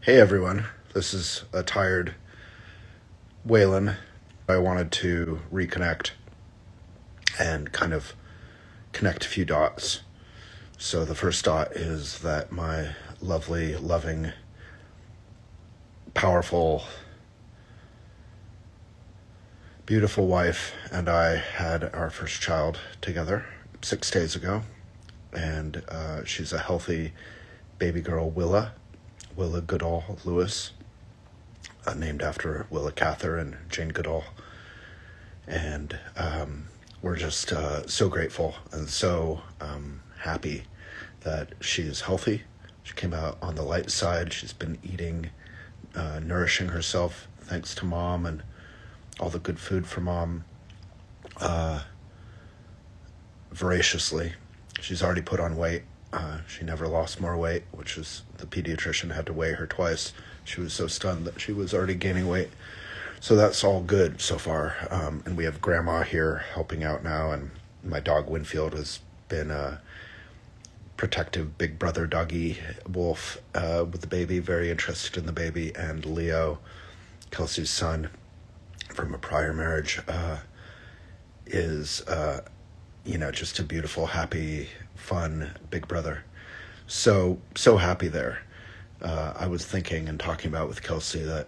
Hey everyone, this is a tired Waylon. I wanted to reconnect and kind of connect a few dots. So the first dot is that my lovely, loving, powerful, beautiful wife and I had our first child together 6 days ago. And she's a healthy baby girl, Willa Goodall Lewis, named after Willa Cather and Jane Goodall. And we're just so grateful and so happy that she's healthy. She came out on the light side. She's been eating, nourishing herself thanks to mom and all the good food from mom voraciously. She's already put on weight. She never lost more weight, which is the pediatrician had to weigh her twice. She was so stunned that she was already gaining weight. So that's all good so far. And we have grandma here helping out now. And my dog Winfield has been a protective big brother doggy wolf with the baby, very interested in the baby. And Leo, Kelsey's son from a prior marriage, is just a beautiful, happy, fun big brother. So happy there. I was thinking and talking about with Kelsey that,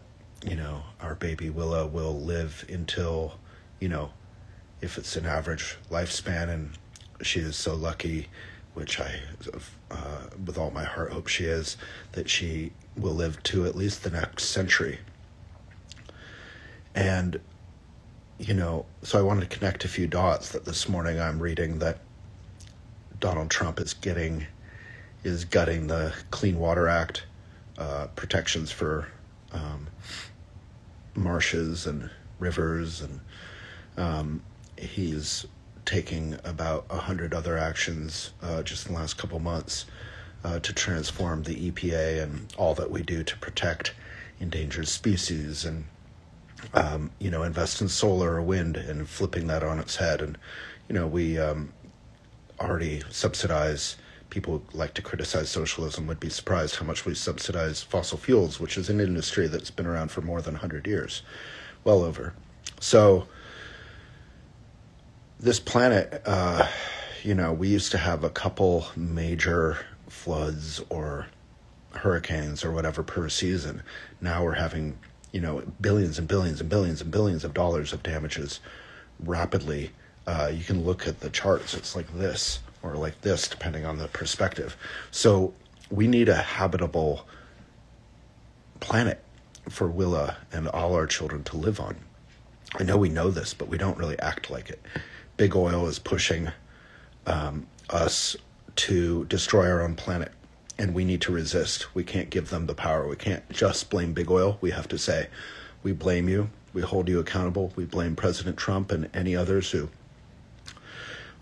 our baby Willa will live until, if it's an average lifespan, and she is so lucky, which I, with all my heart, hope she is, that she will live to at least the next century. And, so I wanted to connect a few dots that this morning I'm reading that Donald Trump is gutting the Clean Water Act, protections for marshes and rivers, and he's taking about 100 other actions just in the last couple months to transform the EPA and all that we do to protect endangered species, and invest in solar or wind and flipping that on its head. And we already subsidize. People like to criticize socialism, would be surprised how much we subsidize fossil fuels, which is an industry that's been around for more than 100 years, well over. So this planet, we used to have a couple major floods or hurricanes or whatever per season. Now we're having, billions and billions and billions and billions of dollars of damages rapidly. You can look at the charts. It's like this or like this, depending on the perspective. So we need a habitable planet for Willa and all our children to live on. I know we know this, but we don't really act like it. Big oil is pushing us to destroy our own planet, and we need to resist. We can't give them the power. We can't just blame big oil. We have to say, we blame you. We hold you accountable. We blame President Trump and any others who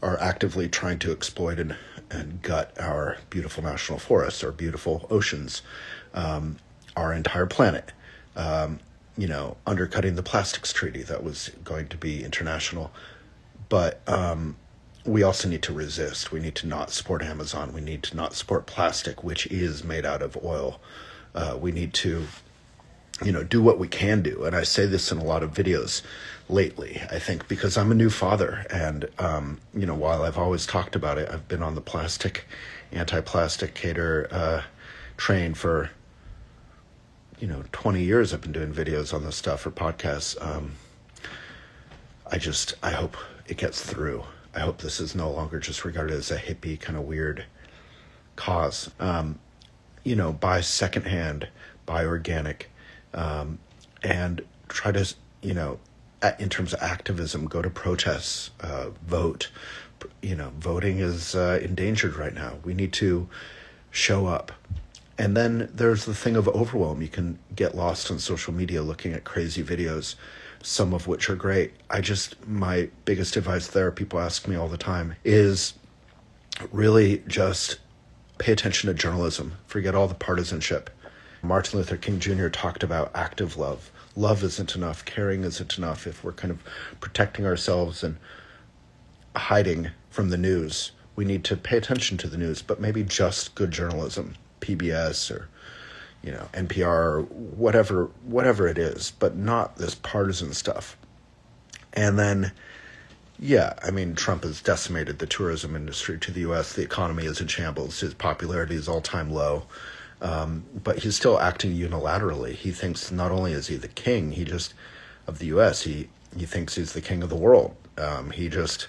are actively trying to exploit and gut our beautiful national forests, our beautiful oceans, our entire planet, undercutting the plastics treaty that was going to be international. But we also need to resist. We need to not support Amazon. We need to not support plastic, which is made out of oil. We need to do what we can do. And I say this in a lot of videos lately, I think, because I'm a new father. And, while I've always talked about it, I've been on the anti-plasticator train for, 20 years. I've been doing videos on this stuff or podcasts. I hope it gets through. I hope this is no longer just regarded as a hippie kind of weird cause. Buy secondhand, buy organic, and try to, in terms of activism, go to protests, vote. Voting is endangered right now. We need to show up. And then there's the thing of overwhelm. You can get lost on social media looking at crazy videos, some of which are great. My biggest advice there, people ask me all the time, is really just pay attention to journalism. Forget all the partisanship. Martin Luther King Jr. talked about active love. Love isn't enough. Caring isn't enough if we're kind of protecting ourselves and hiding from the news. We need to pay attention to the news, but maybe just good journalism, PBS or, NPR, whatever it is, but not this partisan stuff. And then, Trump has decimated the tourism industry to the U.S. The economy is in shambles. His popularity is all-time low. But he's still acting unilaterally. He thinks not only is he the king, of the U.S., he thinks he's the king of the world. He just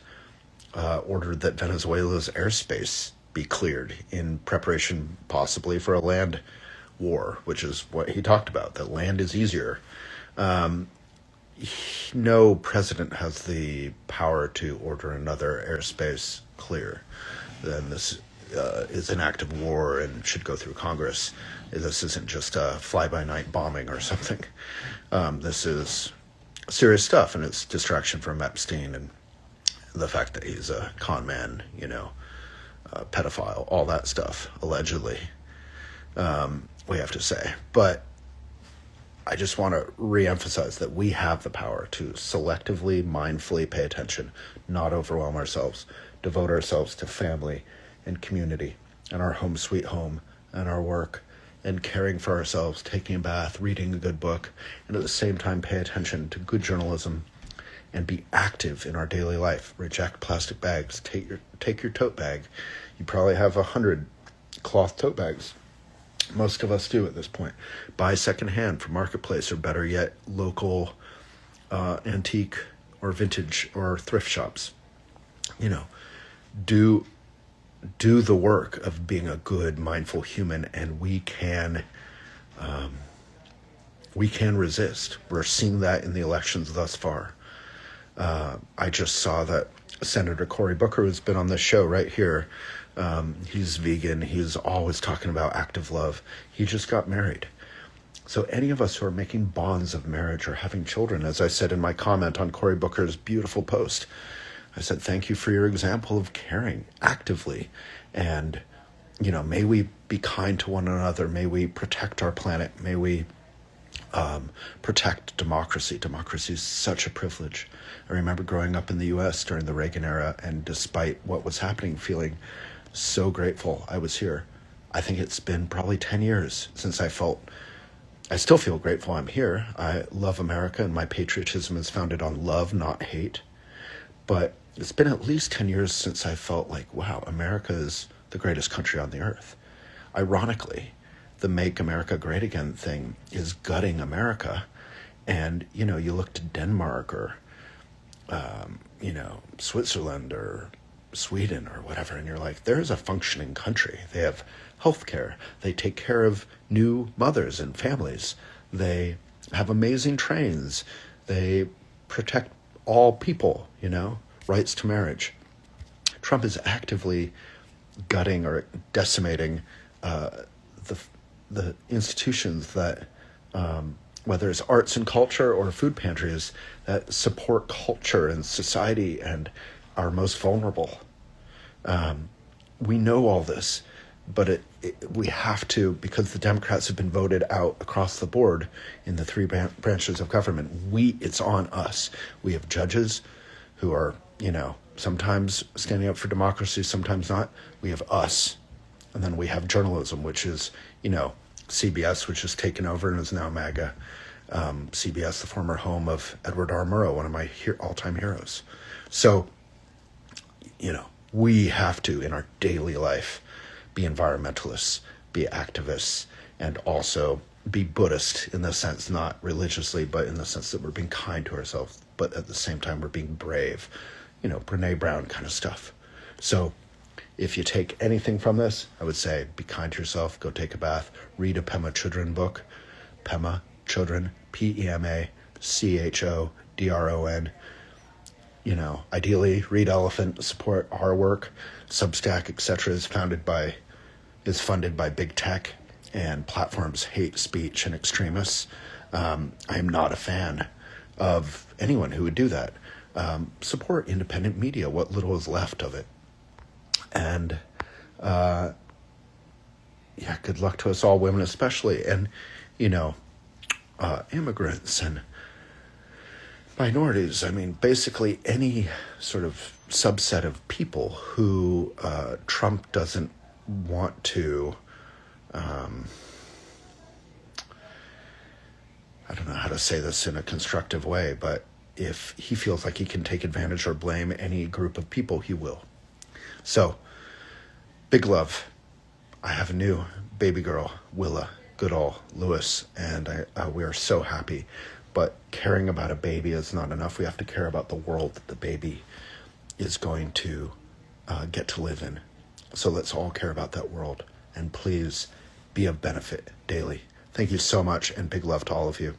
ordered that Venezuela's airspace be cleared in preparation possibly for a land war, which is what he talked about, that land is easier. No president has the power to order another airspace clear. Then this is an act of war and should go through Congress. This isn't just a fly-by-night bombing or something. This is serious stuff, and it's distraction from Epstein and the fact that he's a con man, pedophile, all that stuff, allegedly, we have to say. But I just want to reemphasize that we have the power to selectively, mindfully pay attention, not overwhelm ourselves, devote ourselves to family and community and our home sweet home and our work and caring for ourselves, taking a bath, reading a good book, and at the same time pay attention to good journalism and be active in our daily life. Reject plastic bags. Take your tote bag. You probably have 100 cloth tote bags. Most of us do at this point. Buy secondhand from Marketplace, or better yet, local antique or vintage or thrift shops. Do the work of being a good, mindful human, and we can resist. We're seeing that in the elections thus far. I just saw that Senator Cory Booker, who's been on this show right here, he's vegan. He's always talking about active love. He just got married. So any of us who are making bonds of marriage or having children, as I said in my comment on Cory Booker's beautiful post, I said, thank you for your example of caring actively. And, may we be kind to one another. May we protect our planet. May we protect democracy. Democracy is such a privilege. I remember growing up in the U.S. during the Reagan era, and despite what was happening, feeling so grateful I was here. I think it's been probably 10 years since I still feel grateful I'm here. I love America, and my patriotism is founded on love, not hate. But it's been at least 10 years since I felt like, wow, America is the greatest country on the earth. Ironically, the Make America Great Again thing is gutting America. And, you look to Denmark or, Switzerland or Sweden or whatever, and you're like, there's a functioning country. They have healthcare. They take care of new mothers and families. They have amazing trains. They protect all people, rights to marriage. Trump is actively gutting or decimating the institutions that, whether it's arts and culture or food pantries, that support culture and society and are most vulnerable. We know all this, but we have to, because the Democrats have been voted out across the board in the three branches of government. It's on us. We have judges who are, sometimes standing up for democracy, sometimes not. We have us. And then we have journalism, which is, CBS, which has taken over and is now MAGA. CBS, the former home of Edward R. Murrow, one of my all-time heroes. So, we have to, in our daily life, be environmentalists, be activists, and also be Buddhist in the sense, not religiously, but in the sense that we're being kind to ourselves, but at the same time we're being brave. Brene Brown kind of stuff. So if you take anything from this, I would say be kind to yourself, go take a bath, read a Pema Chodron book. Pema Chodron, Pemachudron. Ideally read Elephant, support our work. Substack, etc. is funded by big tech, and platforms hate speech and extremists. I am not a fan of anyone who would do that. Support independent media, what little is left of it. And good luck to us all, women especially, and immigrants and minorities. Basically any sort of subset of people who Trump doesn't want to to say this in a constructive way, but if he feels like he can take advantage or blame any group of people, he will. So, big love. I have a new baby girl, Willa, good old Lewis, and we are so happy. But caring about a baby is not enough. We have to care about the world that the baby is going to get to live in. So let's all care about that world. And please be of benefit daily. Thank you so much, and big love to all of you.